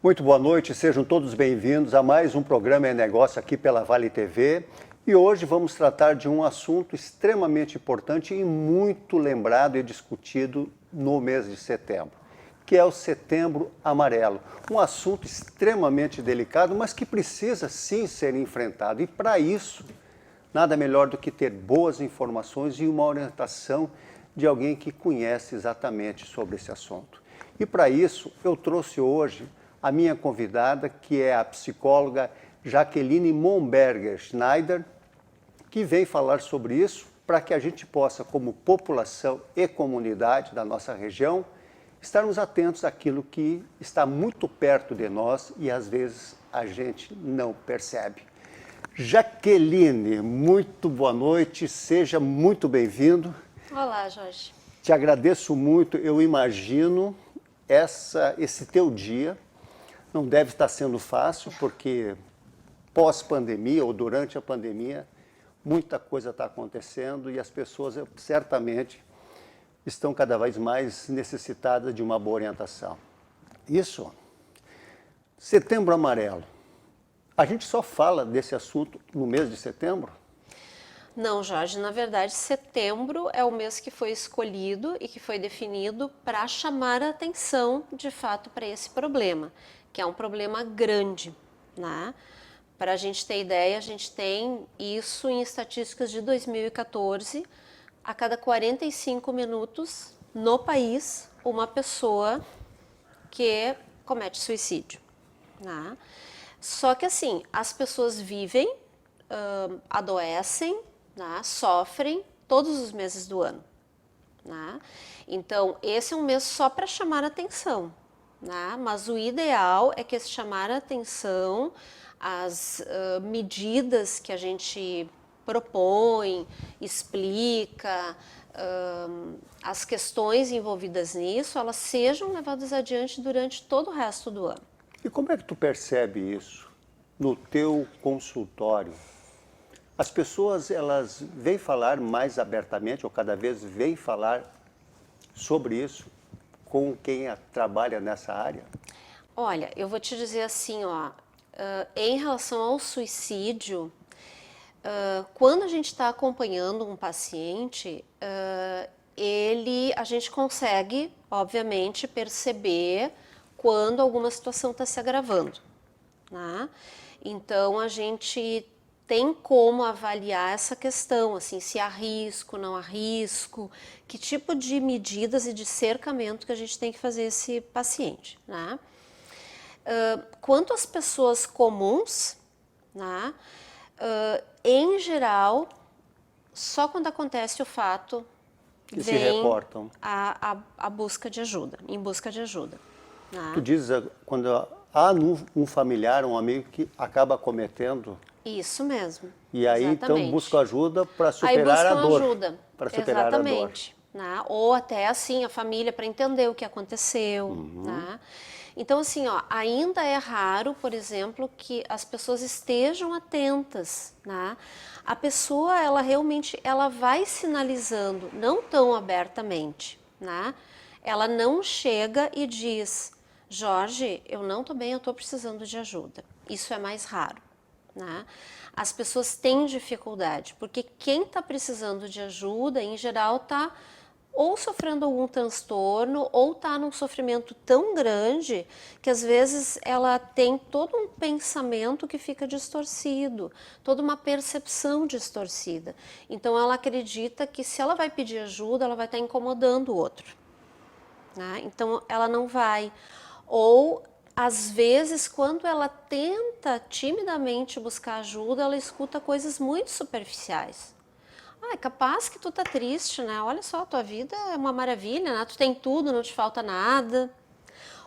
Muito boa noite, sejam todos bem-vindos a mais um programa É Negócio aqui pela Vale TV. E hoje vamos tratar de um assunto extremamente importante e muito lembrado e discutido no mês de setembro, que é o Setembro Amarelo. Um assunto extremamente delicado, mas que precisa sim ser enfrentado. E para isso, nada melhor do que ter boas informações e uma orientação de alguém que conhece exatamente sobre esse assunto. E para isso, eu trouxe hoje a minha convidada, que é a psicóloga Jaqueline Momberger Schneider, que vem falar sobre isso para que a gente possa, como população e comunidade da nossa região, estarmos atentos àquilo que está muito perto de nós e às vezes a gente não percebe. Jaqueline, muito boa noite, seja muito bem-vindo. Olá, Jorge. Te agradeço muito, eu imagino esse teu dia não deve estar sendo fácil, porque pós-pandemia ou durante a pandemia, muita coisa está acontecendo e as pessoas certamente estão cada vez mais necessitadas de uma boa orientação. Isso, Setembro Amarelo. A gente só fala desse assunto no mês de setembro? Não, Jorge, na verdade, setembro é o mês que foi escolhido e que foi definido para chamar a atenção, de fato, para esse problema, que é um problema grande, né? Para a gente ter ideia, a gente tem isso em estatísticas de 2014, a cada 45 minutos no país, uma pessoa que comete suicídio, né? Só que assim, as pessoas vivem, adoecem, né, sofrem todos os meses do ano, né? Então, esse é um mês só para chamar a atenção, né? Mas o ideal é que esse chamar a atenção, as medidas que a gente propõe, explica, as questões envolvidas nisso, elas sejam levadas adiante durante todo o resto do ano. E como é que tu percebe isso no teu consultório? As pessoas, elas vêm falar mais abertamente, ou cada vez vêm falar sobre isso com quem trabalha nessa área? Olha, eu vou te dizer assim, ó, em relação ao suicídio, quando a gente está acompanhando um paciente, a gente consegue, obviamente, perceber quando alguma situação está se agravando, né? Então, a gente tem como avaliar essa questão, assim, se há risco, não há risco, que tipo de medidas e de cercamento que a gente tem que fazer esse paciente, né? Quanto às pessoas comuns, né, em geral, só quando acontece o fato Que se vem reportam. a busca de ajuda, em busca de ajuda, né? Tu dizes quando há um familiar, um amigo que acaba cometendo. Isso mesmo. E aí, exatamente. então, busca ajuda para Aí superar a buscam dor. ajuda. Para superar Exatamente. Né? Ou até assim, a família para entender o que aconteceu. Né? Então, assim, ó, ainda é raro, por exemplo, que as pessoas estejam atentas. Né? A pessoa, ela realmente ela vai sinalizando, não tão abertamente. Né? Ela não chega e diz, Jorge, eu não estou bem, eu estou precisando de ajuda. Isso é mais raro. Né? As pessoas têm dificuldade, porque quem está precisando de ajuda, em geral, está ou sofrendo algum transtorno ou está num sofrimento tão grande que às vezes ela tem todo um pensamento que fica distorcido, toda uma percepção distorcida. Então ela acredita que se ela vai pedir ajuda, ela vai estar incomodando o outro. Né? Então ela não vai. Ou às vezes, quando ela tenta timidamente buscar ajuda, ela escuta coisas muito superficiais. Ah, é capaz que tu tá triste, né? Olha só, a tua vida é uma maravilha, né? Tu tem tudo, não te falta nada.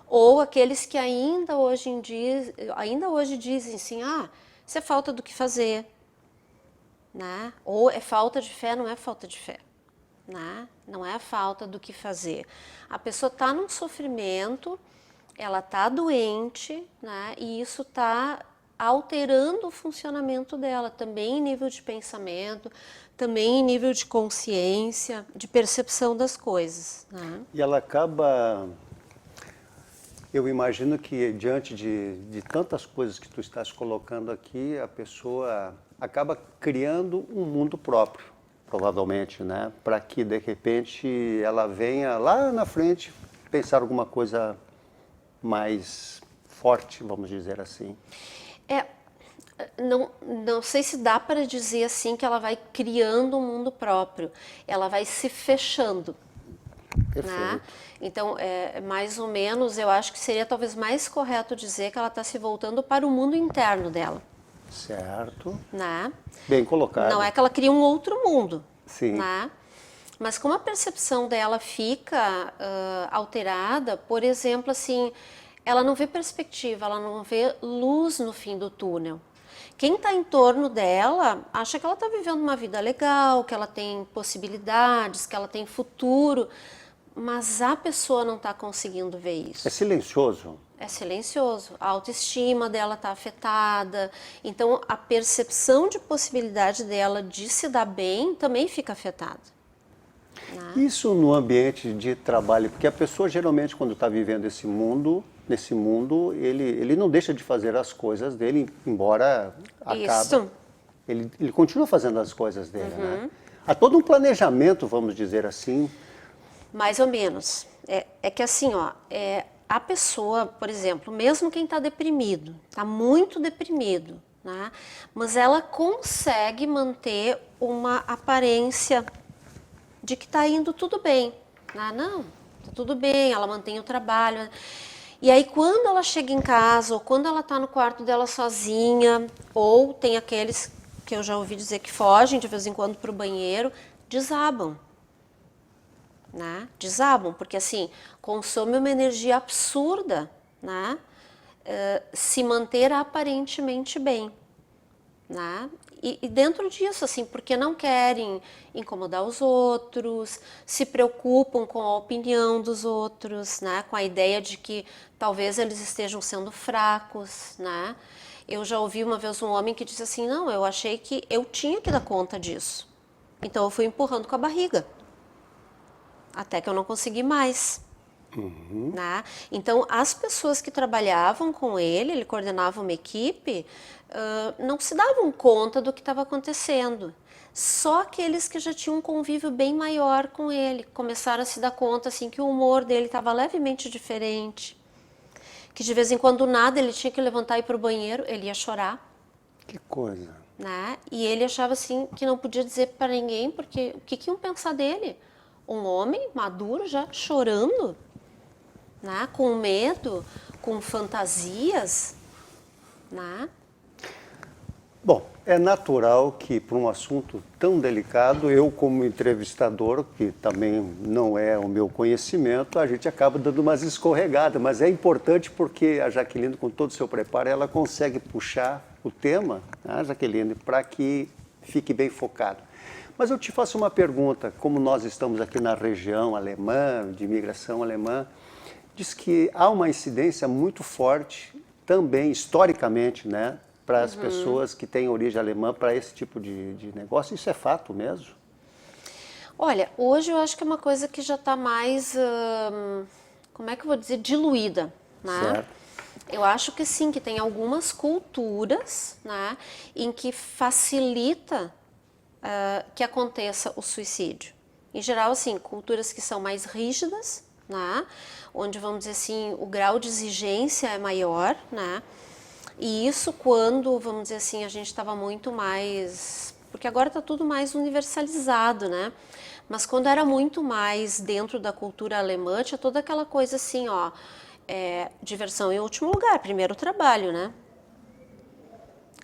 Ou aqueles que ainda hoje dizem assim, ah, isso é falta do que fazer, né? Ou é falta de fé, não é falta de fé. Né? Não é a falta do que fazer. A pessoa está num sofrimento, ela está doente, né? E isso está alterando o funcionamento dela, também em nível de pensamento, também em nível de consciência, de percepção das coisas. Né? E ela acaba Eu imagino que diante de tantas coisas que tu estás colocando aqui, a pessoa acaba criando um mundo próprio, provavelmente, né? Para que de repente ela venha lá na frente pensar alguma coisa mais forte, vamos dizer assim. Não sei se dá para dizer assim que ela vai criando um mundo próprio, ela vai se fechando. Perfeito. Né? Então, mais ou menos, eu acho que seria talvez mais correto dizer que ela está se voltando para o mundo interno dela. Certo. Né? Bem colocado. Não é que ela cria um outro mundo. Sim. Né? Mas como a percepção dela fica alterada, por exemplo, assim, ela não vê perspectiva, ela não vê luz no fim do túnel. Quem está em torno dela acha que ela está vivendo uma vida legal, que ela tem possibilidades, que ela tem futuro, mas a pessoa não está conseguindo ver isso. É silencioso. É silencioso. A autoestima dela está afetada. Então, a percepção de possibilidade dela de se dar bem também fica afetada. Isso no ambiente de trabalho, porque a pessoa geralmente quando está vivendo nesse mundo, ele não deixa de fazer as coisas dele, embora acabe. Ele continua fazendo as coisas dele, né? Há todo um planejamento, vamos dizer assim. Mais ou menos. É que assim, ó, a pessoa, por exemplo, mesmo quem está deprimido, está muito deprimido, né? Mas ela consegue manter uma aparência de que está indo tudo bem. Não, está tudo bem, ela mantém o trabalho. E aí quando ela chega em casa, ou quando ela está no quarto dela sozinha, ou tem aqueles que eu já ouvi dizer que fogem de vez em quando para o banheiro, desabam. Né? Desabam, porque assim, consome uma energia absurda, né? Se manter aparentemente bem. Né? E dentro disso, assim, porque não querem incomodar os outros, se preocupam com a opinião dos outros, né? Com a ideia de que talvez eles estejam sendo fracos, né? Eu já ouvi uma vez um homem que disse assim, não, eu achei que eu tinha que dar conta disso, então eu fui empurrando com a barriga, até que eu não consegui mais. Né? Então, as pessoas que trabalhavam com ele coordenava uma equipe, não se davam conta do que estava acontecendo. Só aqueles que já tinham um convívio bem maior com ele começaram a se dar conta assim, que o humor dele estava levemente diferente, que de vez em quando nada ele tinha que levantar e ir para o banheiro, ele ia chorar. Que coisa. Né? E ele achava assim que não podia dizer para ninguém, porque o que iam pensar dele? Um homem maduro já chorando, né? Com medo, com fantasias, né? Bom, é natural que para um assunto tão delicado, eu como entrevistador, que também não é o meu conhecimento, a gente acaba dando umas escorregadas, mas é importante porque a Jaqueline, com todo o seu preparo, ela consegue puxar o tema, né, Jaqueline, para que fique bem focado. Mas eu te faço uma pergunta, como nós estamos aqui na região alemã, de imigração alemã, diz que há uma incidência muito forte também, historicamente, né, para as pessoas que têm origem alemã, para esse tipo de negócio. Isso é fato mesmo? Olha, hoje eu acho que é uma coisa que já está mais, como é que eu vou dizer, diluída, né? Certo. Eu acho que sim, que tem algumas culturas, né, em que facilita que aconteça o suicídio. Em geral, assim, culturas que são mais rígidas, né, onde, vamos dizer assim, o grau de exigência é maior, né, e isso quando, vamos dizer assim, a gente estava muito mais... Porque agora está tudo mais universalizado, né? Mas quando era muito mais dentro da cultura alemã, tinha toda aquela coisa assim, ó... diversão em último lugar, primeiro o trabalho, né?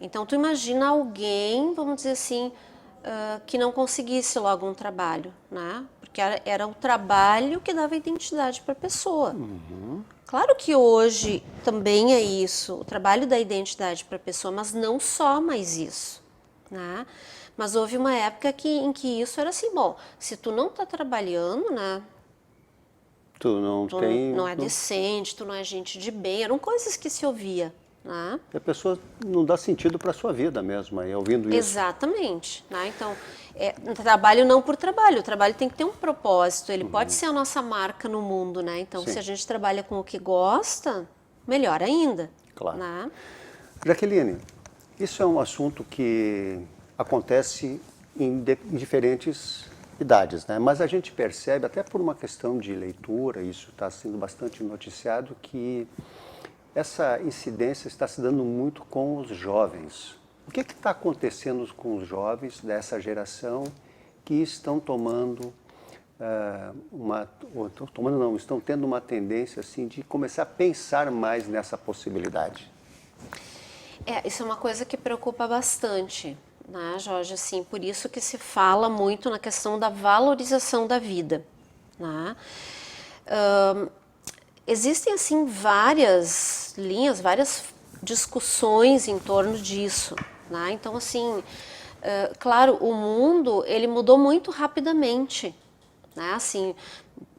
Então, tu imagina alguém, vamos dizer assim, que não conseguisse logo um trabalho, né? Porque era o trabalho que dava identidade para a pessoa. Claro que hoje também é isso, o trabalho dá identidade para a pessoa, mas não só mais isso, né? Mas houve uma época em que isso era assim, bom, se tu não está trabalhando, né? Tu não Tu tem... não é decente, tu não é gente de bem, eram coisas que se ouvia, né? E a pessoa não dá sentido para a sua vida mesmo, aí, ouvindo isso. Exatamente, né? Então, trabalho não por trabalho, o trabalho tem que ter um propósito, ele pode ser a nossa marca no mundo, né? Então, Sim. se a gente trabalha com o que gosta, melhor ainda, Claro. né? Jaqueline, isso é um assunto que acontece em diferentes idades, né? Mas a gente percebe, até por uma questão de leitura, isso está sendo bastante noticiado, que essa incidência está se dando muito com os jovens. O que está acontecendo com os jovens dessa geração que estão estão tendo uma tendência assim de começar a pensar mais nessa possibilidade? Isso é uma coisa que preocupa bastante, né, Jorge? Assim, por isso que se fala muito na questão da valorização da vida, né? Existem, assim, várias linhas, várias discussões em torno disso, né? Então, assim, claro, o mundo, ele mudou muito rapidamente, né? Assim,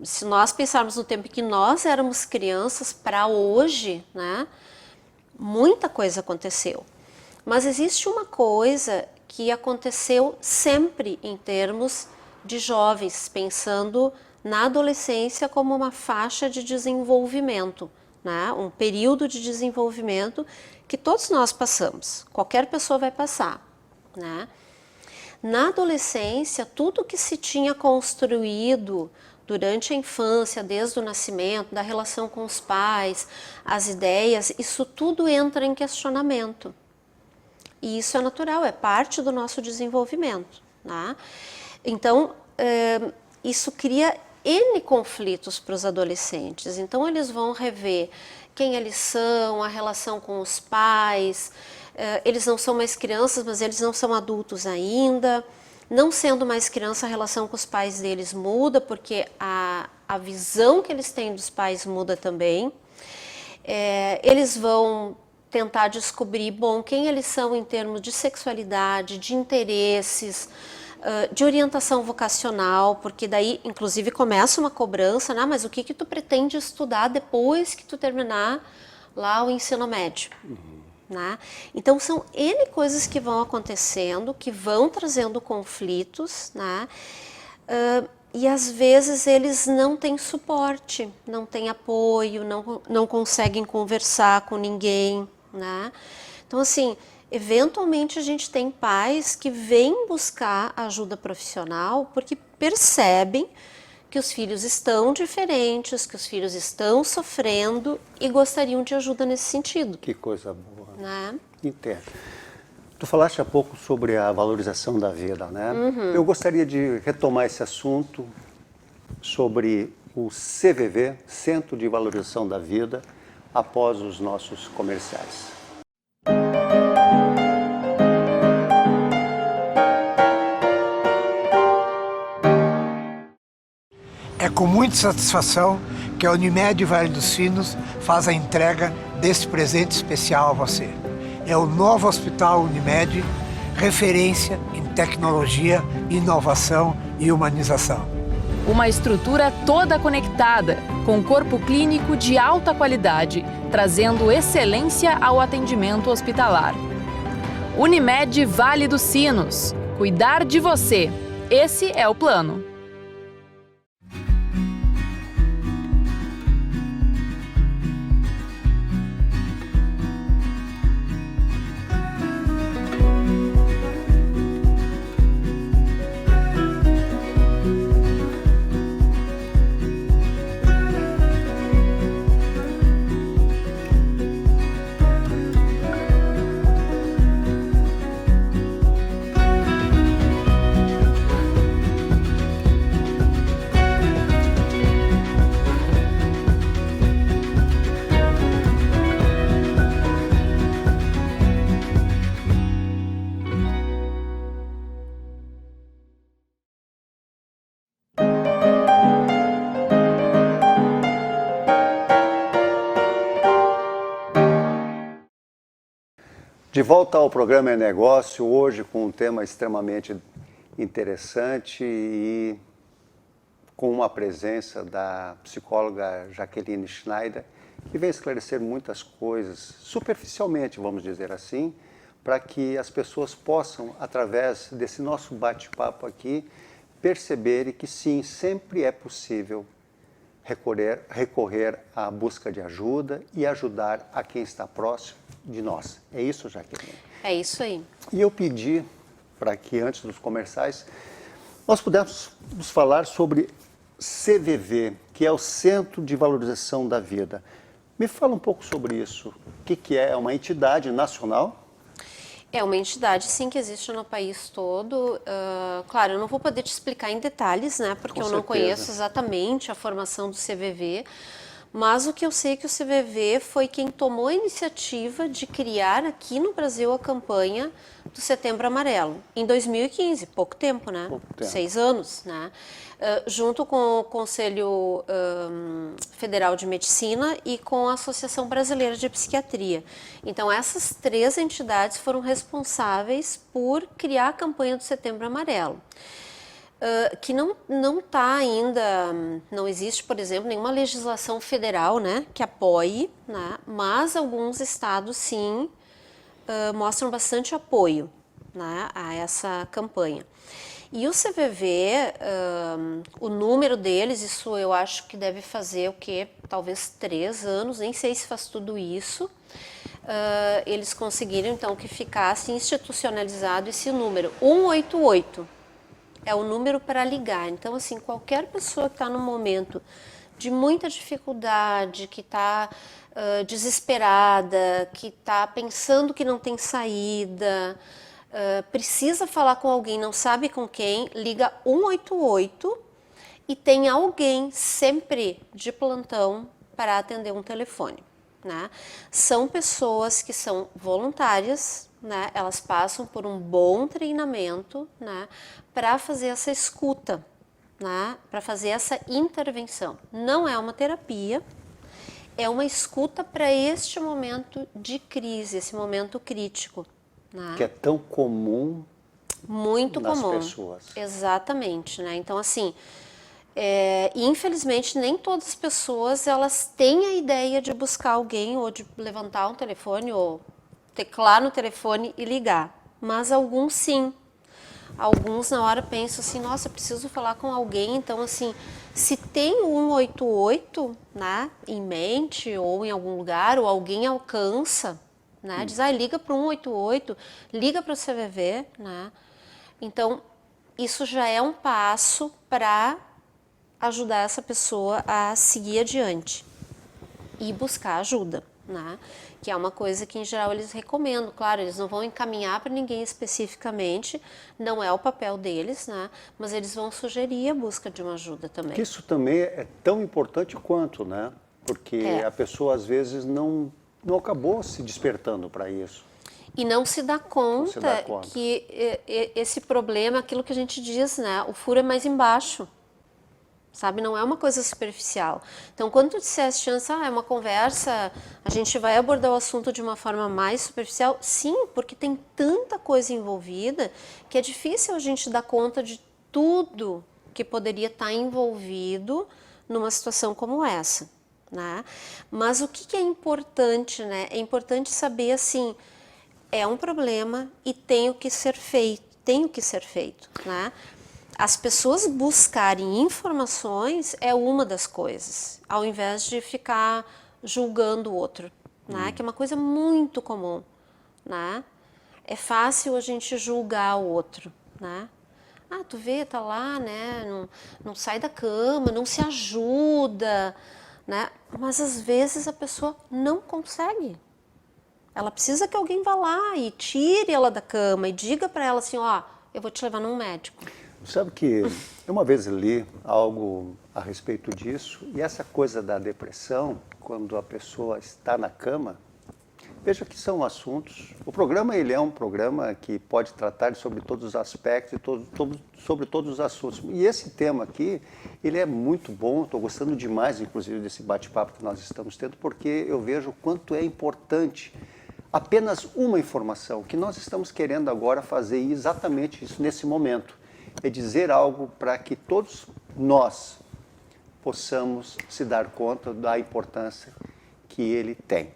se nós pensarmos no tempo em que nós éramos crianças para hoje, né? Muita coisa aconteceu. Mas existe uma coisa que aconteceu sempre em termos de jovens, pensando na adolescência como uma faixa de desenvolvimento, né? Um período de desenvolvimento que todos nós passamos, qualquer pessoa vai passar, né? Na adolescência, tudo que se tinha construído durante a infância, desde o nascimento, da relação com os pais, as ideias, isso tudo entra em questionamento. E isso é natural, é parte do nosso desenvolvimento, né? Então, isso cria N conflitos para os adolescentes. Então, eles vão rever quem eles são, a relação com os pais. Eles não são mais crianças, mas eles não são adultos ainda. Não sendo mais criança, a relação com os pais deles muda, porque a visão que eles têm dos pais muda também. Eles vão tentar descobrir, quem eles são em termos de sexualidade, de interesses, de orientação vocacional, porque daí, inclusive, começa uma cobrança, né? Mas o que tu pretende estudar depois que tu terminar lá o ensino médio? Né? Então, são N coisas que vão acontecendo, que vão trazendo conflitos, né? E às vezes eles não têm suporte, não têm apoio, não conseguem conversar com ninguém, né? Então, assim, eventualmente a gente tem pais que vêm buscar ajuda profissional porque percebem que os filhos estão diferentes, que os filhos estão sofrendo e gostariam de ajuda nesse sentido. Que coisa boa. Né? Entendo. Tu falaste há pouco sobre a valorização da vida, né? Eu gostaria de retomar esse assunto sobre o CVV, Centro de Valorização da Vida, após os nossos comerciais. É com muita satisfação que a Unimed Vale dos Sinos faz a entrega deste presente especial a você. É o novo Hospital Unimed, referência em tecnologia, inovação e humanização. Uma estrutura toda conectada, com corpo clínico de alta qualidade, trazendo excelência ao atendimento hospitalar. Unimed Vale dos Sinos. Cuidar de você. Esse é o plano. De volta ao programa É Negócio, hoje com um tema extremamente interessante e com uma presença da psicóloga Jaqueline Schneider, que vem esclarecer muitas coisas, superficialmente, vamos dizer assim, para que as pessoas possam, através desse nosso bate-papo aqui, que sim, sempre é possível recorrer à busca de ajuda e ajudar a quem está próximo de nós. É isso, Jaqueline? É isso aí. E eu pedi para que, antes dos comerciais, nós pudéssemos falar sobre CVV, que é o Centro de Valorização da Vida. Me fala um pouco sobre isso. O que é? É uma entidade nacional? É uma entidade, sim, que existe no país todo. Claro, eu não vou poder te explicar em detalhes, né? Porque eu não conheço exatamente a formação do CVV. Mas o que eu sei é que o CVV foi quem tomou a iniciativa de criar aqui no Brasil a campanha do Setembro Amarelo, em 2015, pouco tempo, né? Pouco tempo. 6 anos, né? Junto com o Conselho Federal de Medicina e com a Associação Brasileira de Psiquiatria. Então, essas 3 entidades foram responsáveis por criar a campanha do Setembro Amarelo. Que não está ainda, não existe, por exemplo, nenhuma legislação federal, né, que apoie, né, mas alguns estados, sim, mostram bastante apoio, né, a essa campanha. E o CVV, o número deles, isso eu acho que deve fazer o quê? Talvez 3 anos, nem sei se faz tudo isso. Eles conseguiram, então, que ficasse institucionalizado esse número, 188. É o número para ligar. Então, assim, qualquer pessoa que está num momento de muita dificuldade, que está desesperada, que está pensando que não tem saída, precisa falar com alguém, não sabe com quem, liga 188 e tem alguém sempre de plantão para atender um telefone, né? São pessoas que são voluntárias, né? Elas passam por um bom treinamento, né? Para fazer essa escuta, né? Para fazer essa intervenção. Não é uma terapia, é uma escuta para este momento de crise, esse momento crítico, né? Que é tão comum muito nas comum. pessoas. Exatamente, né? Então, assim, infelizmente, nem todas as pessoas elas têm a ideia de buscar alguém ou de levantar um telefone ou teclar no telefone e ligar. Mas alguns sim. Alguns na hora pensam assim, nossa, preciso falar com alguém. Então, assim, se tem 188, né, em mente ou em algum lugar, ou alguém alcança, né, diz, liga para o 188, liga para o CVV, né. Então, isso já é um passo para ajudar essa pessoa a seguir adiante e buscar ajuda, né? Que é uma coisa que, em geral, eles recomendam. Claro, eles não vão encaminhar para ninguém especificamente, não é o papel deles, né? Mas eles vão sugerir a busca de uma ajuda também. Isso também é tão importante quanto, né? Porque a pessoa, às vezes, não acabou se despertando para isso. E não se dá conta, se dá conta que esse problema, aquilo que a gente diz, né? O furo é mais embaixo. Sabe, não é uma coisa superficial. Então, quando tu disseste antes, é uma conversa, a gente vai abordar o assunto de uma forma mais superficial, sim, porque tem tanta coisa envolvida que é difícil a gente dar conta de tudo que poderia estar envolvido numa situação como essa, né? Mas o que é importante, né? É importante saber, assim, é um problema e tem que ser feito, né? As pessoas buscarem informações é uma das coisas, ao invés de ficar julgando o outro, né? Que é uma coisa muito comum, né? É fácil a gente julgar o outro, né? Tu vê, tá lá, né? Não sai da cama, não se ajuda, né? Mas às vezes a pessoa não consegue. Ela precisa que alguém vá lá e tire ela da cama e diga para ela assim, eu vou te levar num médico. Sabe que eu uma vez li algo a respeito disso, e essa coisa da depressão, quando a pessoa está na cama, veja que são assuntos... O programa ele é um programa que pode tratar sobre todos os aspectos, sobre todos os assuntos. E esse tema aqui, ele é muito bom, estou gostando demais, inclusive, desse bate-papo que nós estamos tendo, porque eu vejo o quanto é importante apenas uma informação, que nós estamos querendo agora fazer exatamente isso nesse momento. É dizer algo para que todos nós possamos se dar conta da importância que ele tem.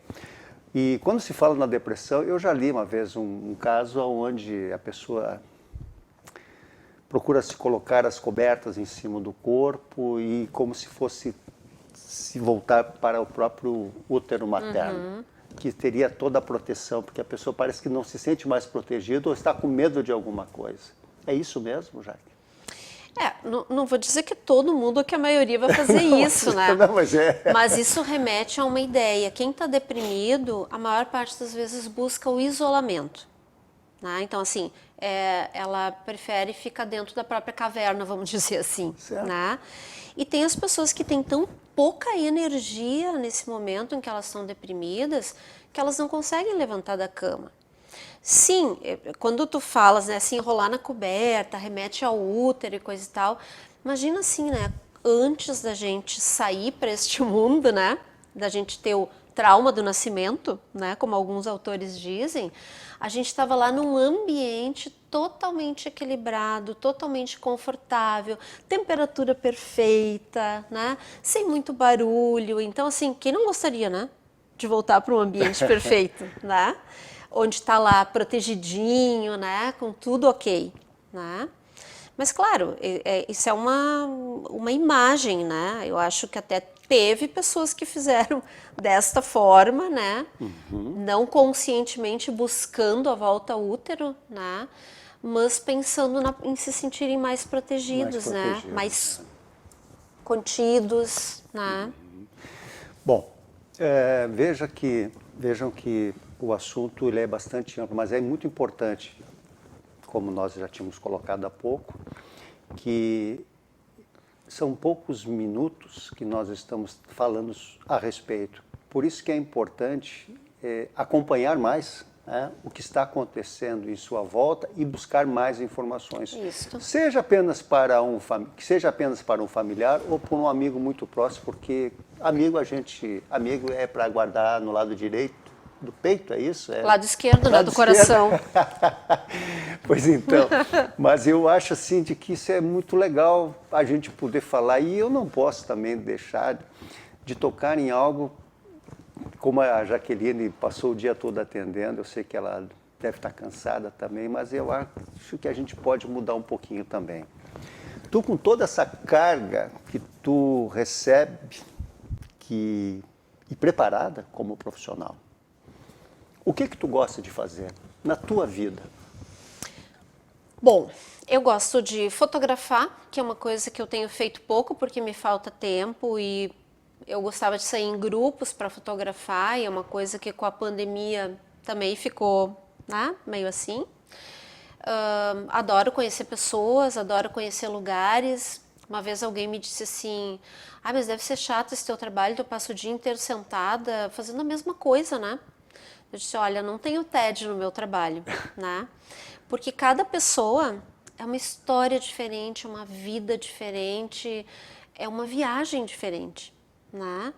E quando se fala na depressão, eu já li uma vez um caso onde a pessoa procura se colocar as cobertas em cima do corpo e como se fosse se voltar para o próprio útero materno, que teria toda a proteção, porque a pessoa parece que não se sente mais protegida ou está com medo de alguma coisa. É isso mesmo, Jaque? Não vou dizer que todo mundo ou que a maioria vai fazer isso, né? Não, mas Mas isso remete a uma ideia. Quem está deprimido, a maior parte das vezes busca o isolamento. Né? Então, assim, ela prefere ficar dentro da própria caverna, vamos dizer assim. Né? E tem as pessoas que têm tão pouca energia nesse momento em que elas estão deprimidas, que elas não conseguem levantar da cama. Sim, quando tu falas, né, se enrolar na coberta, remete ao útero e coisa e tal, imagina assim, né, antes da gente sair para este mundo, né, da gente ter o trauma do nascimento, né, como alguns autores dizem, a gente estava lá num ambiente totalmente equilibrado, totalmente confortável, temperatura perfeita, né, sem muito barulho. Então, assim, quem não gostaria, né, de voltar para um ambiente perfeito, né? Onde está lá protegidinho, né, com tudo ok, né? Mas claro, isso é uma imagem, né? Eu acho que até teve pessoas que fizeram desta forma, né? Não conscientemente buscando a volta ao útero, né? Mas pensando em se sentirem mais protegidos, né? Mais contidos, né? Bom, vejam que o assunto ele é bastante amplo, mas é muito importante, como nós já tínhamos colocado há pouco, que são poucos minutos que nós estamos falando a respeito. Por isso que é importante acompanhar mais, né, o que está acontecendo em sua volta e buscar mais informações. Isso. Seja apenas para um familiar ou por um amigo muito próximo, porque amigo é para guardar no lado direito do peito, é isso? Lado esquerdo, né, do coração. Pois então, mas eu acho assim de que isso é muito legal a gente poder falar, e eu não posso também deixar de tocar em algo como a Jaqueline passou o dia todo atendendo. Eu sei que ela deve estar cansada também, mas eu acho que a gente pode mudar um pouquinho também. Tu, com toda essa carga que tu recebe e preparada como profissional, o que tu gosta de fazer na tua vida? Bom, eu gosto de fotografar, que é uma coisa que eu tenho feito pouco porque me falta tempo, e eu gostava de sair em grupos para fotografar, e é uma coisa que com a pandemia também ficou, né, meio assim. Adoro conhecer pessoas, adoro conhecer lugares. Uma vez alguém me disse assim: mas deve ser chato esse teu trabalho, tu passa o dia inteiro sentada fazendo a mesma coisa, né? Eu disse: olha, não tenho tédio no meu trabalho, né? Porque cada pessoa é uma história diferente, uma vida diferente, é uma viagem diferente, né?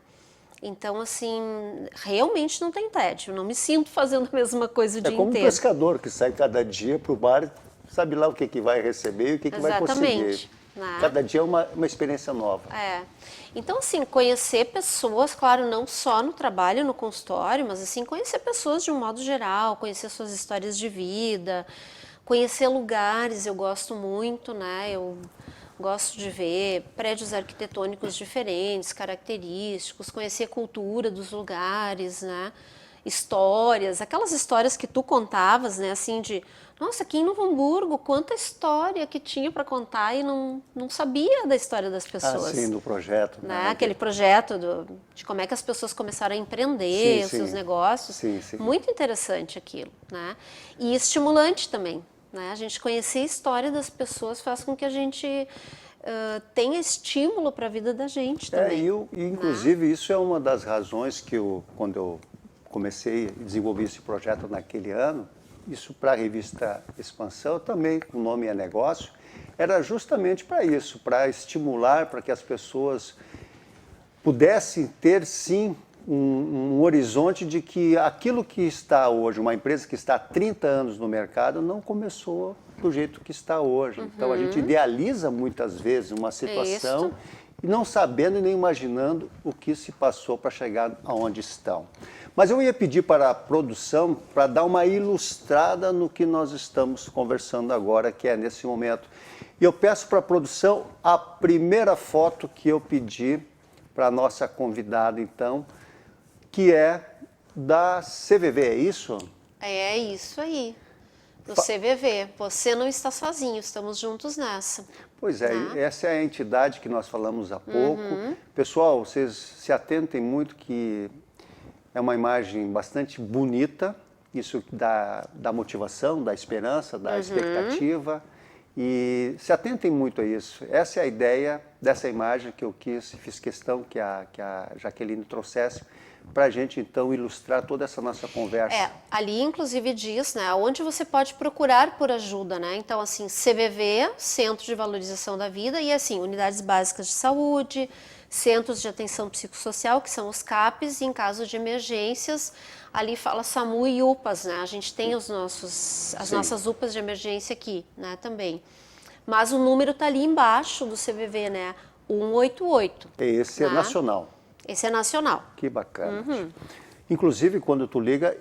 Então, assim, realmente não tem tédio, eu não me sinto fazendo a mesma coisa o dia inteiro. É como um pescador que sai cada dia para o bar, sabe lá o que vai receber e o que vai conseguir. Né? Cada dia é uma experiência nova. Então, assim, conhecer pessoas, claro, não só no trabalho, no consultório, mas assim, conhecer pessoas de um modo geral, conhecer suas histórias de vida, conhecer lugares, eu gosto muito, né? Eu gosto de ver prédios arquitetônicos diferentes, característicos, conhecer a cultura dos lugares, né? Histórias, aquelas histórias que tu contavas, né? Assim, de, nossa, aqui em Novo Hamburgo, quanta história que tinha para contar e não sabia da história das pessoas. Sim, do projeto. Né? Aquele projeto de como é que as pessoas começaram a empreender os seus negócios. Sim. Muito interessante aquilo, né? E estimulante também, né? A gente conhecer a história das pessoas faz com que a gente tenha estímulo para a vida da gente também. Inclusive, né? Isso é uma das razões que quando eu comecei a desenvolver esse projeto naquele ano, isso para a revista Expansão, também o nome é Negócio, era justamente para isso, para estimular, para que as pessoas pudessem ter, sim, um horizonte de que aquilo que está hoje, uma empresa que está há 30 anos no mercado, não começou do jeito que está hoje. Então, a gente idealiza muitas vezes uma situação e não sabendo e nem imaginando o que se passou para chegar aonde estão. Mas eu ia pedir para a produção para dar uma ilustrada no que nós estamos conversando agora, que é nesse momento. E eu peço para a produção a primeira foto que eu pedi para a nossa convidada, então, que é da CVV, é isso? É isso aí, do CVV. Você não está sozinho, estamos juntos nessa. Pois é, essa é a entidade que nós falamos há pouco. Pessoal, vocês se atentem muito que é uma imagem bastante bonita, isso dá motivação, dá esperança, dá expectativa. E se atentem muito a isso. Essa é a ideia dessa imagem que eu fiz questão que a Jaqueline trouxesse para a gente, então, ilustrar toda essa nossa conversa. Ali, inclusive, diz, né, onde você pode procurar por ajuda, né? Então, assim, CVV, Centro de Valorização da Vida, e, assim, unidades básicas de saúde, centros de atenção psicossocial, que são os CAPs, e em caso de emergências, ali fala SAMU e UPAs, né? A gente tem as nossas UPAs de emergência aqui, né, também. Mas o número está ali embaixo do CVV, né? 188. Esse é nacional. Esse é nacional. Que bacana. Inclusive, quando tu liga,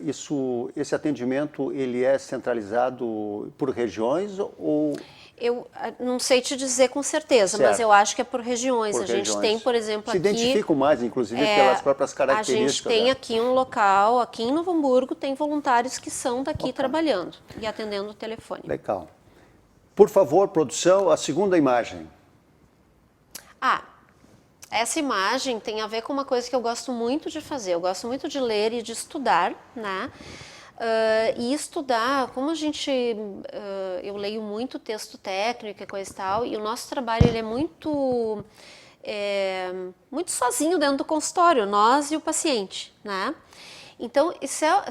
esse atendimento ele é centralizado por regiões ou... Eu não sei te dizer com certeza, certo. Mas eu acho que é por regiões. Por a gente regiões. tem, por exemplo, Se aqui... identificam mais, inclusive, pelas próprias características. A gente tem aqui um local, aqui em Novo Hamburgo, tem voluntários que são daqui trabalhando e atendendo o telefone. Legal. Por favor, produção, a segunda imagem. Essa imagem tem a ver com uma coisa que eu gosto muito de fazer. Eu gosto muito de ler e de estudar, né? E estudar, como eu leio muito texto técnico e coisa e tal, e o nosso trabalho ele é muito sozinho dentro do consultório, nós e o paciente, né? Então,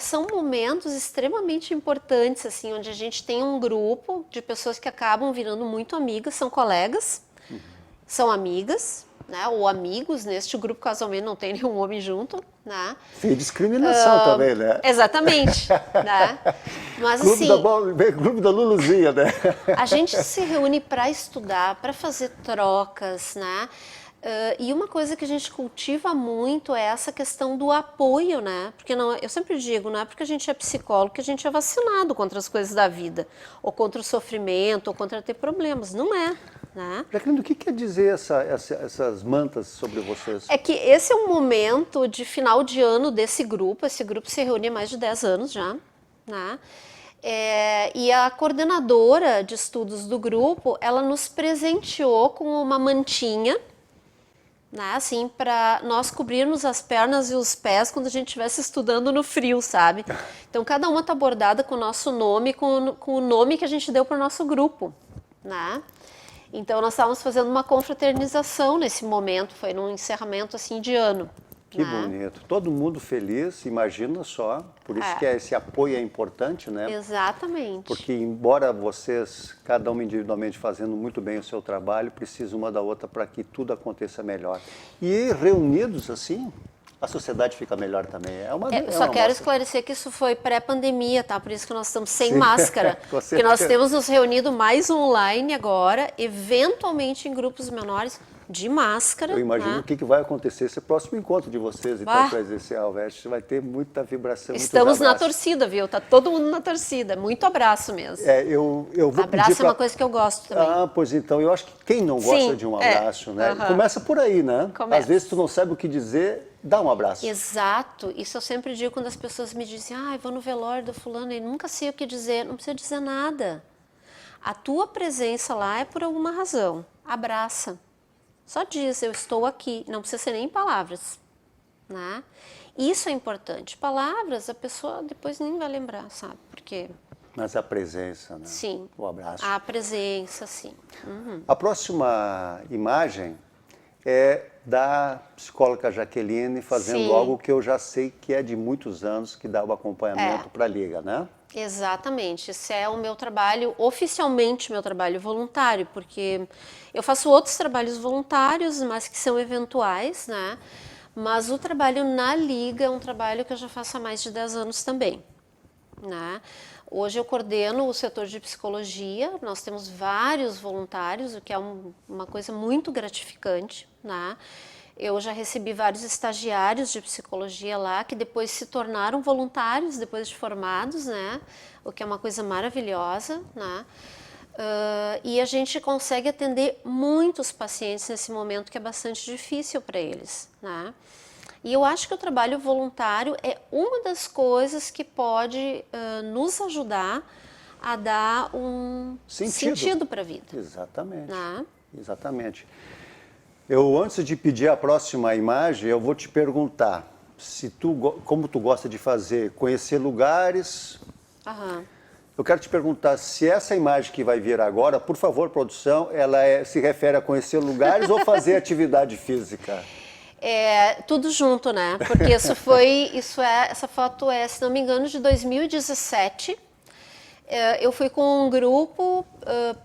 são momentos extremamente importantes, assim, onde a gente tem um grupo de pessoas que acabam virando muito amigas, são colegas, são amigas, né, ou amigos. Neste grupo, casualmente, não tem nenhum homem junto, né? Sem discriminação também, né? Exatamente, né? Mas Clube da Luluzinha, né? A gente se reúne para estudar, para fazer trocas, né? E uma coisa que a gente cultiva muito é essa questão do apoio, né? Porque eu sempre digo, não é porque a gente é psicólogo que a gente é vacinado contra as coisas da vida, ou contra o sofrimento, ou contra ter problemas. Não é. Né? Jaqueline, o que quer dizer essas mantas sobre vocês? É que esse é um momento de final de ano desse grupo. Esse grupo se reúne há mais de 10 anos já. Né? E a coordenadora de estudos do grupo, ela nos presenteou com uma mantinha, né, assim, para nós cobrirmos as pernas e os pés quando a gente estivesse estudando no frio, sabe? Então, cada uma está bordada com o nosso nome, com o nome que a gente deu para o nosso grupo, né? Então, nós estávamos fazendo uma confraternização nesse momento, foi num encerramento, assim, de ano. Que bonito. Todo mundo feliz, imagina só. Por isso que esse apoio é importante, né? Exatamente. Porque, embora vocês, cada uma individualmente fazendo muito bem o seu trabalho, precisam uma da outra para que tudo aconteça melhor. E reunidos assim, a sociedade fica melhor também. Eu só quero esclarecer que isso foi pré-pandemia, tá? Por isso que nós estamos sem Sim, máscara. com certeza. Porque nós temos nos reunido mais online agora, eventualmente em grupos menores, de máscara. Eu imagino, né? o que vai acontecer esse próximo encontro de vocês, então, presencial. Vai ter muita vibração, Estamos na torcida, viu? Tá todo mundo na torcida. Muito abraço mesmo. Eu vou abraço é uma coisa que eu gosto também. Pois então, eu acho que quem não gosta de um abraço, né? Começa por aí, né? Começa. Às vezes tu não sabe o que dizer, dá um abraço. Exato. Isso eu sempre digo quando as pessoas me dizem, vou no velório do fulano e nunca sei o que dizer. Não precisa dizer nada. A tua presença lá é por alguma razão. Abraça. Só diz, eu estou aqui, não precisa ser nem em palavras, né? Isso é importante. Palavras, a pessoa depois nem vai lembrar, sabe? Porque... Mas a presença, né? Sim. O abraço. A presença, sim. A próxima imagem é da psicóloga Jaqueline fazendo algo que eu já sei que é de muitos anos, que dá o acompanhamento para a Liga, né? Exatamente, esse é o meu trabalho, oficialmente meu trabalho voluntário, porque eu faço outros trabalhos voluntários, mas que são eventuais, né? Mas o trabalho na Liga é um trabalho que eu já faço há mais de 10 anos também, né? Hoje eu coordeno o setor de psicologia, nós temos vários voluntários, o que é uma coisa muito gratificante, né? Eu já recebi vários estagiários de psicologia lá, que depois se tornaram voluntários, depois de formados, né? O que é uma coisa maravilhosa, né? E a gente consegue atender muitos pacientes nesse momento que é bastante difícil para eles, né? E eu acho que o trabalho voluntário é uma das coisas que pode nos ajudar a dar um sentido para a vida. Exatamente. Né? Exatamente. Eu, antes de pedir a próxima imagem, eu vou te perguntar se como tu gosta de fazer, conhecer lugares. Aham. Eu quero te perguntar se essa imagem que vai vir agora, por favor, produção, ela se refere a conhecer lugares ou fazer atividade física? É tudo junto, né? Porque essa foto é, se não me engano, de 2017. Eu fui com um grupo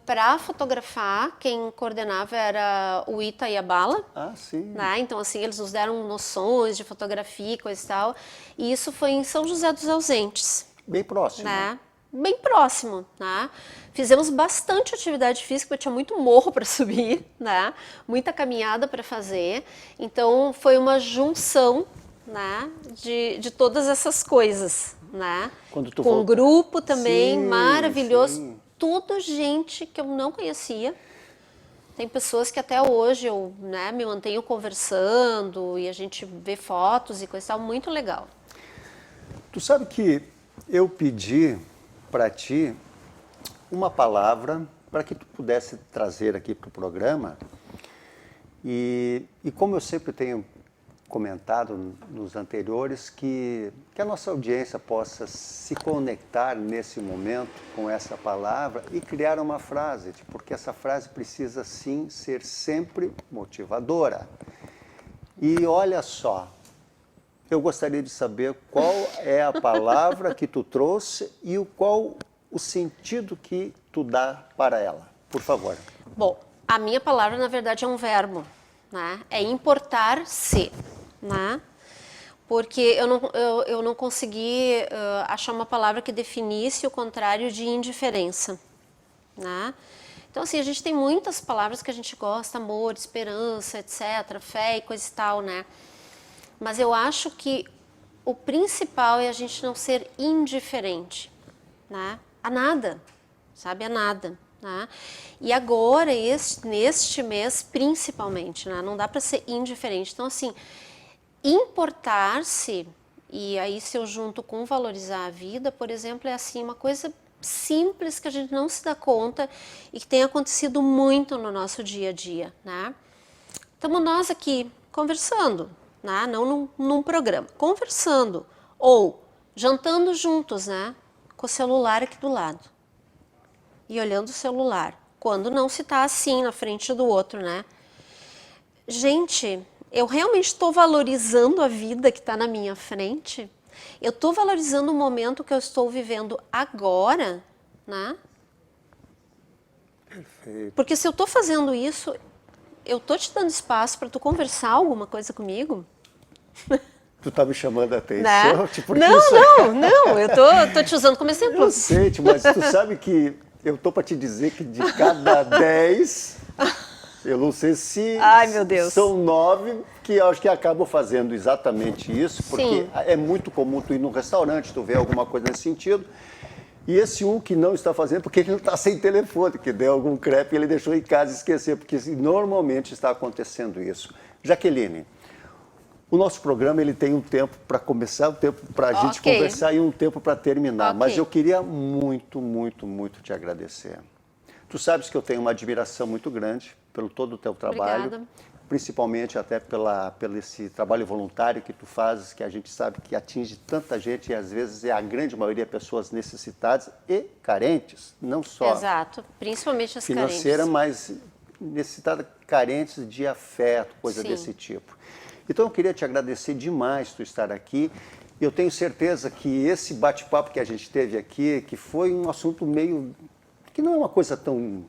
para fotografar, quem coordenava era o Ita e a Bala. Ah, sim. Né? Então, assim, eles nos deram noções de fotografia e coisa e tal. E isso foi em São José dos Ausentes. Bem próximo. Né? Bem próximo, né? Fizemos bastante atividade física, porque tinha muito morro para subir, né? Muita caminhada para fazer. Então, foi uma junção, né? de todas essas coisas, né? Com um grupo também maravilhoso. Sim. Tudo gente que eu não conhecia. Tem pessoas que até hoje eu, né, me mantenho conversando e a gente vê fotos e coisa e tal, muito legal. Tu sabe que eu pedi para ti uma palavra para que tu pudesse trazer aqui para o programa e como eu sempre tenho comentado nos anteriores, que a nossa audiência possa se conectar nesse momento com essa palavra e criar uma frase, porque essa frase precisa sim ser sempre motivadora. E olha só, eu gostaria de saber qual é a palavra que tu trouxe e qual o sentido que tu dá para ela. Por favor. Bom, a minha palavra, na verdade, é um verbo, né? É importar-se, né? Porque eu não consegui achar uma palavra que definisse o contrário de indiferença, né? Então, assim, a gente tem muitas palavras que a gente gosta, amor, esperança, etc., fé e coisa e tal, né? Mas eu acho que o principal é a gente não ser indiferente, né? A nada, sabe? A nada, né? E agora, neste mês, principalmente, né? Não dá para ser indiferente. Então, assim, importar-se, e aí se eu junto com valorizar a vida, por exemplo, é assim, uma coisa simples que a gente não se dá conta e que tem acontecido muito no nosso dia a dia, né? Estamos nós aqui conversando, né? Não num programa, conversando ou jantando juntos, né? Com o celular aqui do lado e olhando o celular, quando não se está assim na frente do outro, né? Gente, eu realmente estou valorizando a vida que está na minha frente? Eu estou valorizando o momento que eu estou vivendo agora, né? Perfeito. Porque se eu estou fazendo isso, eu estou te dando espaço para tu conversar alguma coisa comigo? Tu tá me chamando a atenção? Né? Tipo, Não, eu tô te usando como exemplo. Eu sei, mas tu sabe que eu tô para te dizer que de cada 10, eu não sei se Ai, meu Deus. são 9 que eu acho que acabam fazendo exatamente isso, porque Sim. é muito comum tu ir num restaurante, tu vê alguma coisa nesse sentido, e esse um que não está fazendo, porque ele não está sem telefone, que deu algum crepe e ele deixou em casa e esqueceu, porque normalmente está acontecendo isso. Jaqueline, o nosso programa ele tem um tempo para começar, um tempo para a gente conversar e um tempo para terminar. Mas eu queria muito, muito, muito te agradecer. Tu sabes que eu tenho uma admiração muito grande pelo todo o teu trabalho. Obrigada. Principalmente até pelo esse trabalho voluntário que tu fazes, que a gente sabe que atinge tanta gente e às vezes é a grande maioria pessoas necessitadas e carentes, não só Exato, principalmente as financeira, carentes. mas necessitadas, carentes de afeto, coisa Sim. desse tipo. Então eu queria te agradecer demais tu estar aqui. Eu tenho certeza que esse bate-papo que a gente teve aqui, que foi um assunto meio que não é uma coisa tão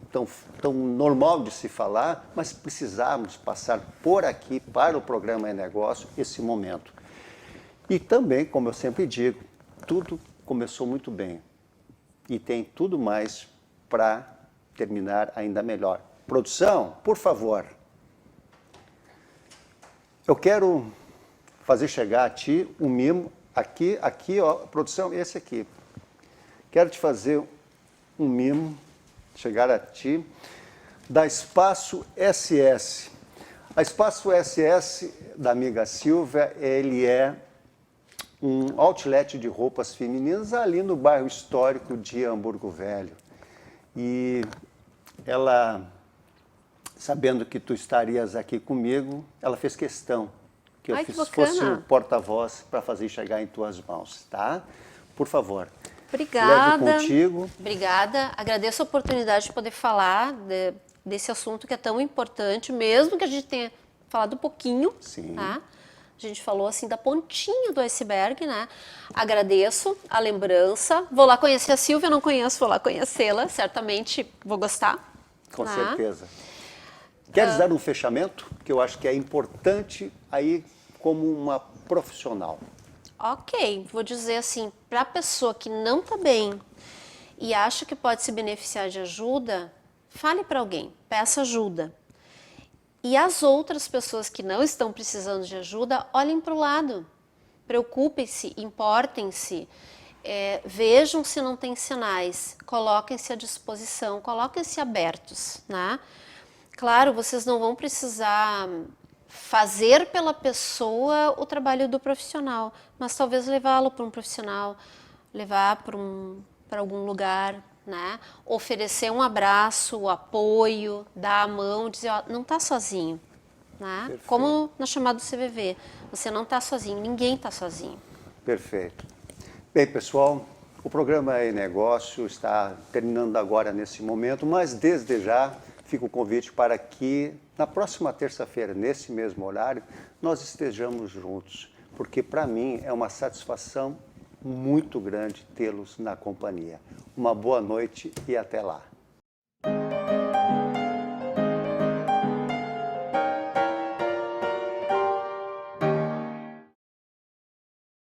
normal de se falar, mas precisamos passar por aqui para o programa É Negócio esse momento. E também, como eu sempre digo, tudo começou muito bem. e tem tudo mais para terminar ainda melhor. Produção, por favor. Eu quero fazer chegar a ti um mimo, aqui, ó, produção, esse aqui. Quero te fazer um mimo, chegar a ti, da Espaço SS. A Espaço SS da amiga Silvia, ele é um outlet de roupas femininas ali no bairro histórico de Hamburgo Velho. E ela, sabendo que tu estarias aqui comigo, ela fez questão que eu fosse o porta-voz para fazer chegar em tuas mãos, tá? Por favor. Obrigada. Levo contigo. Obrigada. Agradeço a oportunidade de poder falar desse assunto que é tão importante, mesmo que a gente tenha falado um pouquinho, Sim. Tá? A gente falou assim da pontinha do iceberg, né? Agradeço a lembrança. Vou lá conhecer a Silvia, não conheço, vou lá conhecê-la. Certamente vou gostar. Com tá? certeza. Queres dar um fechamento? Que eu acho que é importante aí como uma profissional. Ok, vou dizer assim, para a pessoa que não está bem e acha que pode se beneficiar de ajuda, fale para alguém, peça ajuda. E as outras pessoas que não estão precisando de ajuda, olhem para o lado. Preocupem-se, importem-se, vejam se não tem sinais, coloquem-se à disposição, coloquem-se abertos. Né? Claro, vocês não vão precisar fazer pela pessoa o trabalho do profissional, mas talvez levá-lo para um profissional, levar para algum lugar, né? Oferecer um abraço, o apoio, dar a mão, dizer, ó, não está sozinho. Né? Como na chamada do CVV, você não está sozinho, ninguém está sozinho. Perfeito. Bem, pessoal, o programa E-Negócio está terminando agora nesse momento, mas desde já fica o convite para que na próxima terça-feira, nesse mesmo horário, nós estejamos juntos, porque para mim é uma satisfação muito grande tê-los na companhia. Uma boa noite e até lá.